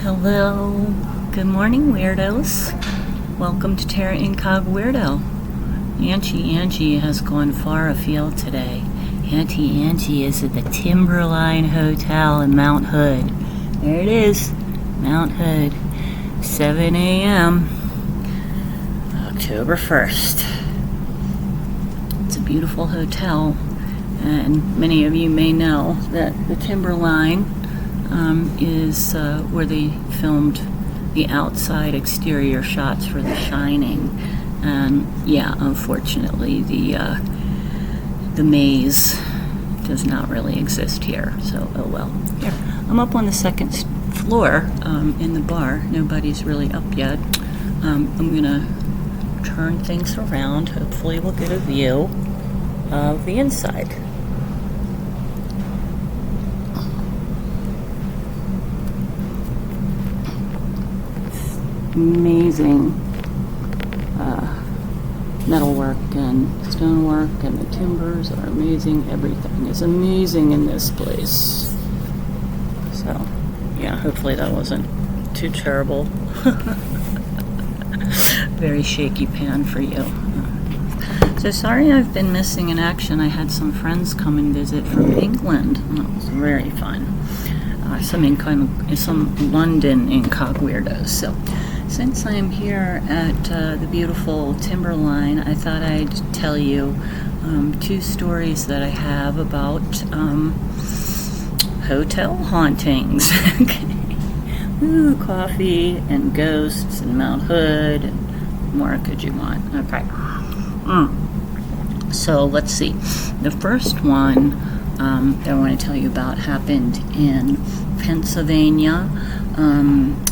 Hello, good morning, weirdos. Welcome to Terra Incogweirdo. Angie has gone far afield today. Auntie Angie is at the Timberline Hotel in Mount Hood. There it is, Mount Hood, 7 a.m., October 1st. It's a beautiful hotel, and many of you may know that the Timberline is where they filmed the outside exterior shots for The Shining. And yeah, unfortunately, the maze does not really exist here. So, oh well. Here, I'm up on the second floor in the bar. Nobody's really up yet. I'm gonna turn things around. Hopefully, we'll get a view of the inside. Amazing metalwork and stonework, and the timbers are amazing. Everything is amazing in this place. So, yeah, hopefully that wasn't too terrible. Very shaky pan for you. So sorry I've been missing in action. I had some friends come and visit from England. It was very fun. Some London Incogweirdos. So, since I'm here at the beautiful Timberline, I thought I'd tell you two stories that I have about hotel hauntings. Ooh, coffee and ghosts and Mount Hood and more could you want. Okay. So let's see. The first one that I want to tell you about happened in Pennsylvania.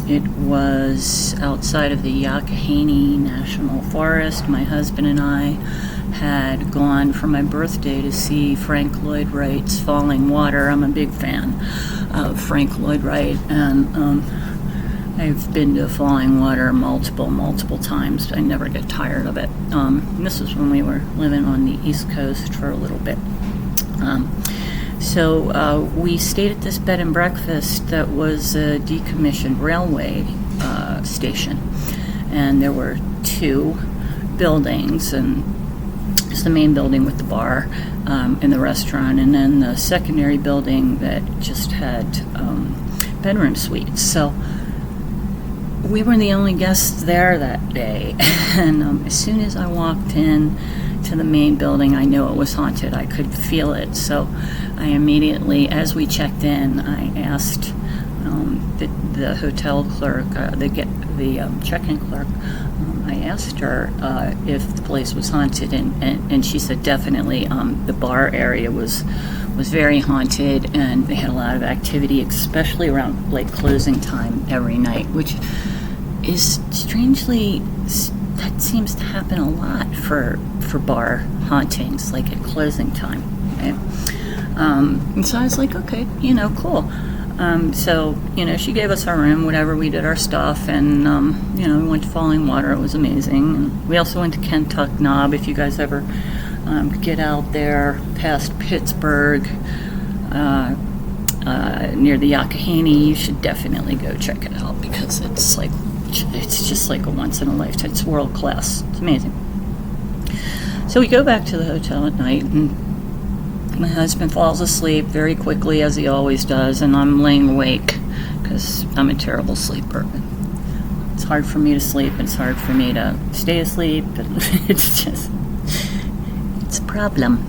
It was outside of the Youghiogheny National Forest. My husband and I had gone for my birthday to see Frank Lloyd Wright's Falling Water. I'm a big fan of Frank Lloyd Wright, and I've been to Falling Water multiple times. I never get tired of it. This was when we were living on the East Coast for a little bit. So we stayed at this bed and breakfast that was a decommissioned railway station. And there were two buildings, and it's the main building with the bar and the restaurant, and then the secondary building that just had bedroom suites. So we were the only guests there that day. And as soon as I walked in to the main building, I knew it was haunted. I could feel it. So I immediately, as we checked in, I asked the hotel clerk, the check-in clerk, I asked her if the place was haunted, and she said definitely. The bar area was very haunted, and they had a lot of activity, especially around like closing time every night, which is strangely, that seems to happen a lot for bar hauntings, like at closing time. Right? And so I was like, okay, cool. So, she gave us our room, whatever, we did our stuff, and, we went to Falling Water. It was amazing. And we also went to Kentuck Knob. If you guys ever get out there past Pittsburgh, near the Youghiogheny, you should definitely go check it out, because it's just like a once-in-a-lifetime. It's world class. It's amazing. So we go back to the hotel at night, and my husband falls asleep very quickly, as he always does, and I'm laying awake because I'm a terrible sleeper. It's hard for me to sleep, and it's hard for me to stay asleep, and it's a problem.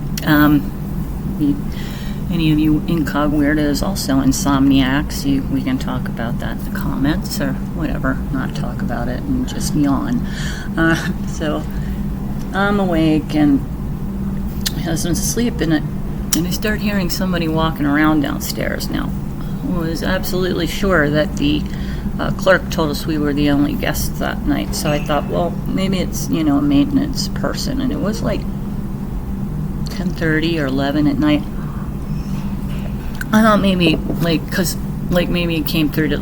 Any of you Incogweirdos also insomniacs, we can talk about that in the comments, or whatever, not talk about it and just yawn. So I'm awake, and my husband's asleep, and I start hearing somebody walking around downstairs. Now, I was absolutely sure that the clerk told us we were the only guests that night, so I thought, well, maybe it's, a maintenance person, and it was like 10:30 or 11 at night. I thought maybe, maybe it came through to,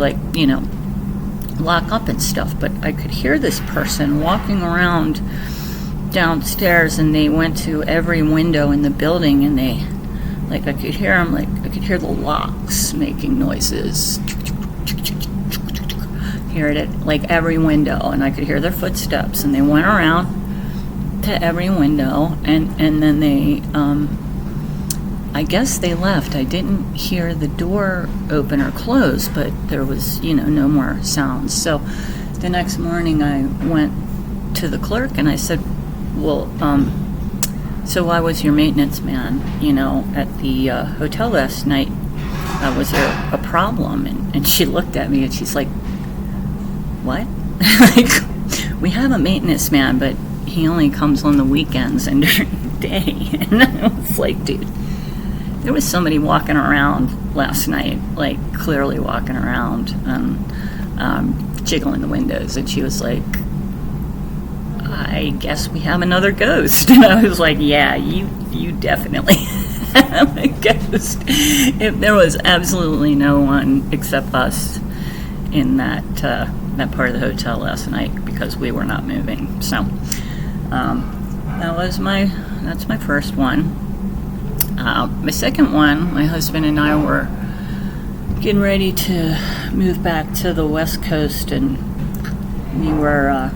lock up and stuff, but I could hear this person walking around downstairs, and they went to every window in the building, and they, I could hear them, I could hear the locks making noises. hear it at like every window, and I could hear their footsteps, and they went around to every window, and then they, I guess they left. I didn't hear the door open or close, but there was, no more sounds. So the next morning I went to the clerk and I said, well, so why was your maintenance man, at the hotel last night? Was there a problem? And she looked at me and she's like, what? Like, we have a maintenance man, but he only comes on the weekends and during the day. And I was like, dude, there was somebody walking around last night, like clearly walking around and jiggling the windows. And she was like, I guess we have another ghost. And I was like, yeah, you definitely have a ghost. If there was absolutely no one except us in that part of the hotel last night because we were not moving. So that's my first one. My second one, my husband and I were getting ready to move back to the West Coast, and we were,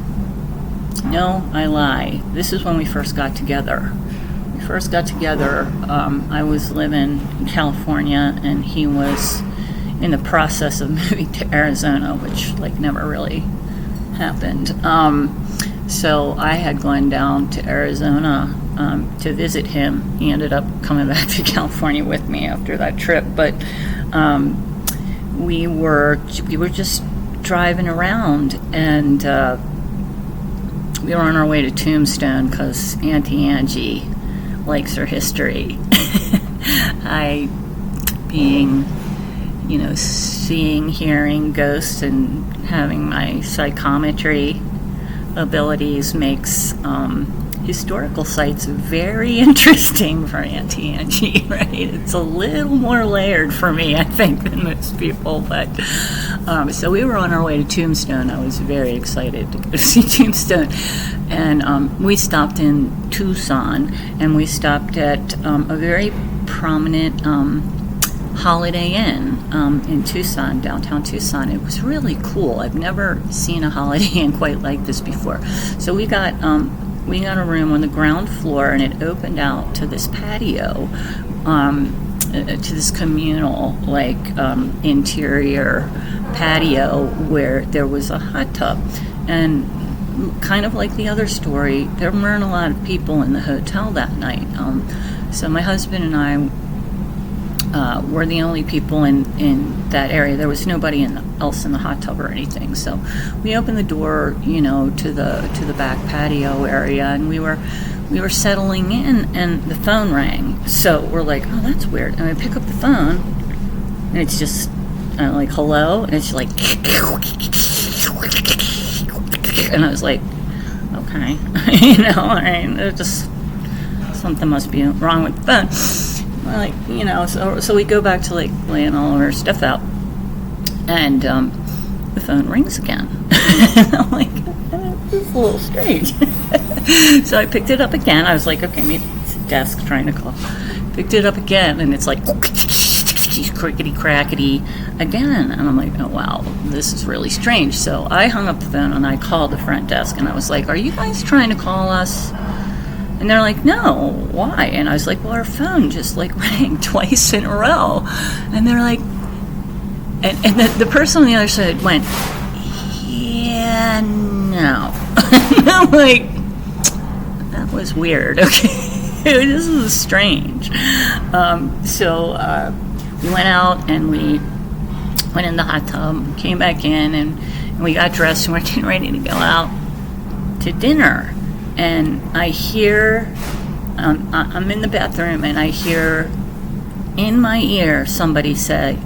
no, I lie. This is when we first got together. I was living in California, and he was in the process of moving to Arizona, which, never really happened. So I had gone down to Arizona to visit him. He ended up coming back to California with me after that trip, but we were just driving around, and we were on our way to Tombstone because Auntie Angie likes her history. I, being, seeing, hearing ghosts and having my psychometry abilities makes historical sites very interesting for Auntie Angie, right? It's a little more layered for me, I think, than most people, but so we were on our way to Tombstone. I was very excited to go see Tombstone, and we stopped in Tucson, and we stopped at a very prominent Holiday Inn in Tucson, downtown Tucson. It was really cool. I've never seen a Holiday Inn quite like this before. So we got a room on the ground floor, and it opened out to this patio, to this communal, interior patio where there was a hot tub. And kind of like the other story, there weren't a lot of people in the hotel that night. So my husband and I were the only people in that area. There was nobody else in the hot tub or anything. So we opened the door, to the back patio area, and we were settling in, and the phone rang. So we're like, oh, that's weird. And I pick up the phone, and it's just hello, and it's like, and I was like, okay, all right, just something must be wrong with the phone. So we go back to laying all of our stuff out, and the phone rings again. And I'm like, this is a little strange. So I picked it up again. I was like, okay, maybe it's a desk trying to call. Picked it up again, and it's like crickety crackety again. And I'm like, oh wow, this is really strange. So I hung up the phone and I called the front desk, and I was like, are you guys trying to call us? And they're like, no, why? And I was like, well, our phone just rang twice in a row. And they're like, and the person on the other side went, yeah, no. And I'm like, that was weird. Okay, this is strange. So we went out, and we went in the hot tub, came back in, and we got dressed, and we're getting ready to go out to dinner. And I hear, I'm in the bathroom, and I hear in my ear somebody say,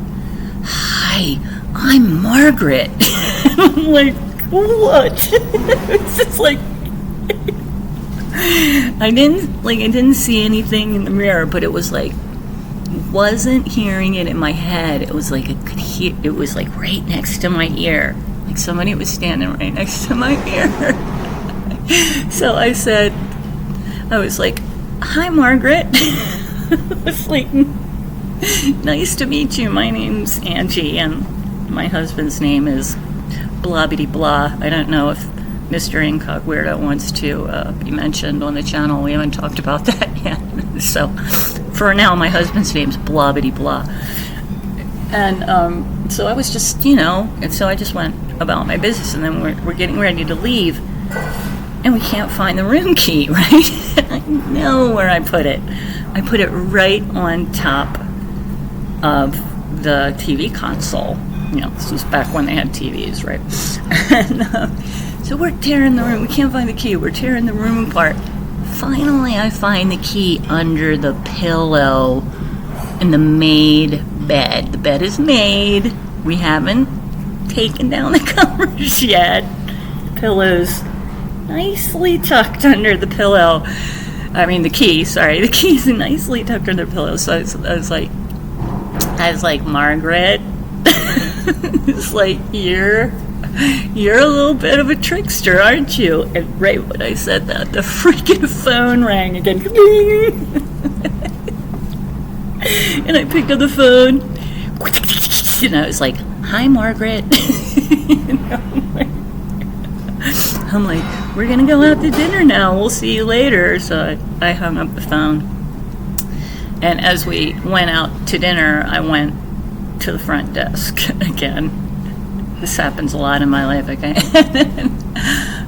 hi, I'm Margaret. I'm like, what? It's just I didn't see anything in the mirror, but it was wasn't hearing it in my head. It was I could hear, it was right next to my ear. Somebody was standing right next to my ear. So I was like, hi, Margaret. I was like, nice to meet you. My name's Angie, and my husband's name is blah bitty blah. I don't know if Mr. Incogweirdo wants to be mentioned on the channel. We haven't talked about that yet. So for now, my husband's name's blah bitty blah. And so I was just, and so I just went about my business, and then we're getting ready to leave, and we can't find the room key, right? I know where I put it. I put it right on top of the TV console. This was back when they had TVs, right? And so we're tearing the room. We can't find the key. We're tearing the room apart. Finally, I find the key under the pillow in the made bed. The bed is made. We haven't taken down the covers yet. The pillow's nicely tucked under the pillow. I mean, the key's nicely tucked under the pillow. So I was like, Margaret, it's like, you're a little bit of a trickster, aren't you? And right when I said that, the freaking phone rang again. And I picked up the phone, and I was like, hi, Margaret. I'm like, we're going to go out to dinner now. We'll see you later. So I hung up the phone. And as we went out to dinner, I went to the front desk again. This happens a lot in my life. Okay?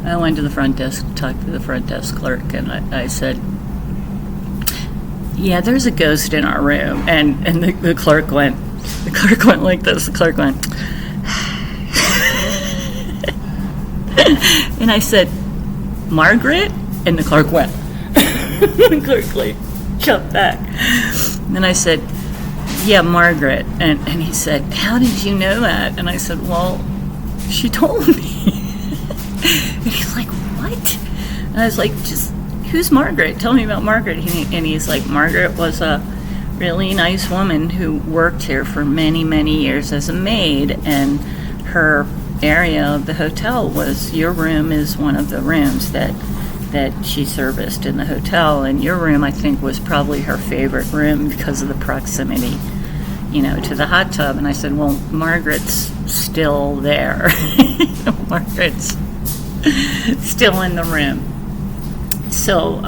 I went to the front desk, talked to the front desk clerk, and I said, yeah, there's a ghost in our room. And the clerk went like this. The clerk went, and I said, Margaret? And the clerk went. The clerk like jumped back. And then I said, yeah, Margaret. And he said, how did you know that? And I said, well, she told me. And he's like, what? And I was like, just, who's Margaret? Tell me about Margaret. And he's like, Margaret was a really nice woman who worked here for many, many years as a maid, and her area of the hotel was, your room is one of the rooms that she serviced in the hotel, and your room, I think, was probably her favorite room because of the proximity, to the hot tub. And I said, well, Margaret's still there. Margaret's still in the room. So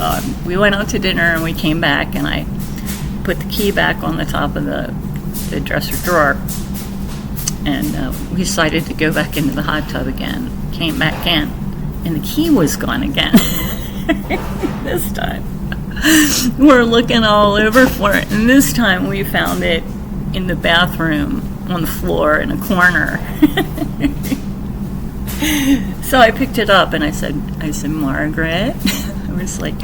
we went out to dinner, and we came back, and I put the key back on the top of the dresser drawer, and we decided to go back into the hot tub again. Came back in, and the key was gone again. This time we're looking all over for it, and this time we found it in the bathroom on the floor in a corner. So I picked it up, and I said, Margaret, I was like,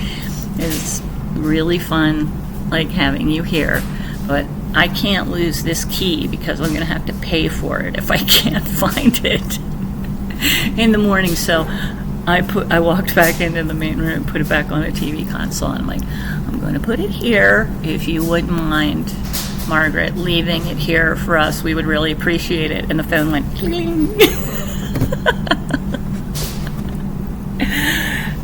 it's really fun, like, having you here, but I can't lose this key because I'm going to have to pay for it if I can't find it in the morning. So I walked back into the main room, put it back on the TV console, and I'm like, I'm going to put it here. If you wouldn't mind, Margaret, leaving it here for us, we would really appreciate it. And the phone went cling.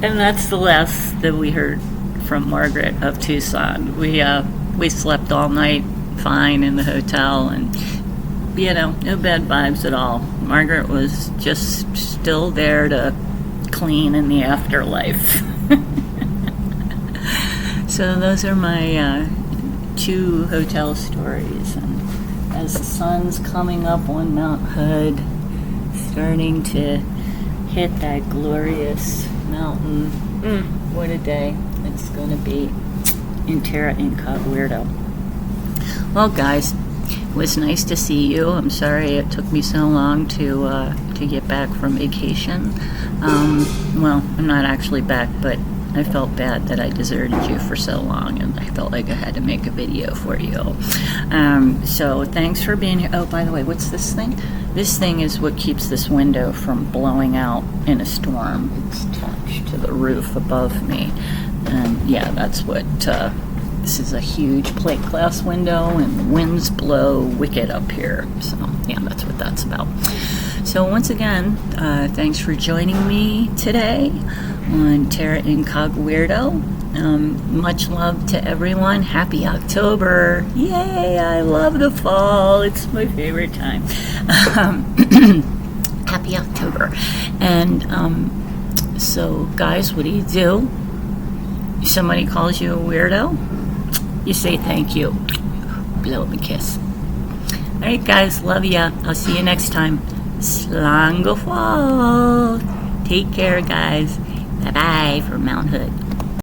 And that's the last that we heard from Margaret of Tucson. We slept all night fine in the hotel, and no bad vibes at all. Margaret was just still there to clean in the afterlife. So those are my 2 hotel stories. And as the sun's coming up on Mount Hood, starting to hit that glorious mountain, what a day it's going to be in Terra Incogweirdo. Well, guys, it was nice to see you. I'm sorry it took me so long to get back from vacation. Well, I'm not actually back, but I felt bad that I deserted you for so long, and I felt like I had to make a video for you. So thanks for being here. Oh, by the way, what's this thing? This thing is what keeps this window from blowing out in a storm. It's attached to the roof above me. And yeah, that's what, this is a huge plate glass window, and the winds blow wicked up here. So yeah, that's what that's about. So once again, thanks for joining me today on Terra Incogweirdo. Much love to everyone. Happy October. Yay, I love the fall. It's my favorite time. Happy October. October. And so, guys, what do? Somebody calls you a weirdo, you say thank you. Blow them a kiss. All right, guys, love ya. I'll see you next time. Slangofwald. Take care, guys. Bye-bye from Mount Hood.